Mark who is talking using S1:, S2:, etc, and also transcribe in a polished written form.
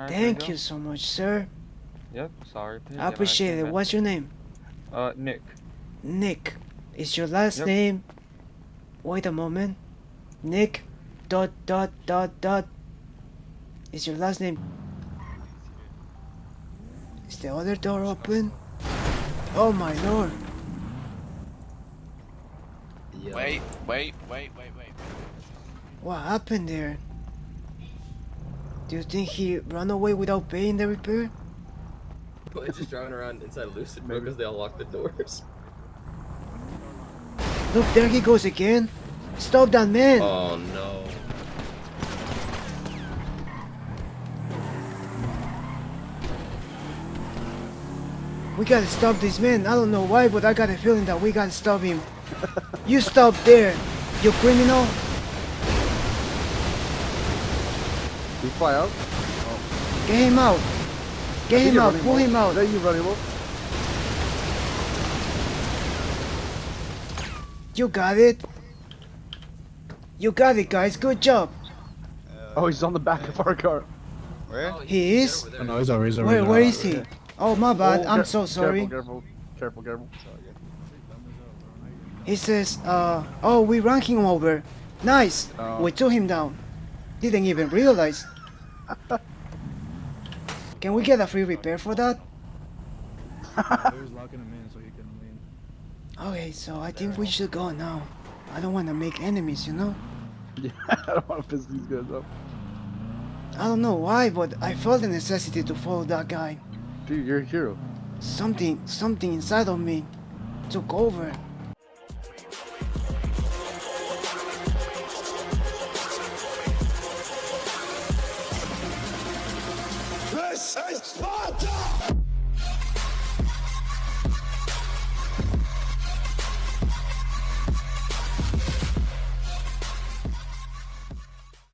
S1: Alright,
S2: Thank you so much, sir.
S1: Yep, sorry. Pig.
S2: I appreciate it. What's your name?
S1: Nick.
S2: Nick. Is your last
S1: Yep.
S2: name? Wait a moment. Nick. ... Is your last name? Is the other door open? Oh my lord.
S3: Yo.
S4: Wait.
S2: What happened there? Do you think he ran away without paying the repair?
S3: It's just driving around inside Lucid because they all lock the doors.
S2: Look, there he goes again. Stop that man.
S3: Oh no.
S2: We gotta stop this man. I don't know why, but I got a feeling that we gotta stop him. You stop there, you criminal.
S5: He fly out?
S2: Get him out. Get him out. Pull him out.
S5: There you running low.
S2: You got it. You got it, guys. Good job.
S5: Oh, he's on the back of our car.
S6: Where?
S2: He is?
S7: Oh, no, he's over.
S2: Where is he? Oh, my bad. I'm so sorry.
S5: Careful.
S2: He says, oh, we ran him over. Nice. We took him down. Didn't even realize. Can we get a free repair for that? Okay, so I think we should go now. I don't want to make enemies, you know?
S5: Yeah, I don't want to piss these guys off.
S2: I don't know why, but I felt the necessity to follow that guy.
S5: Dude, you're a hero.
S2: Something inside of me took over.
S8: This is Sparta!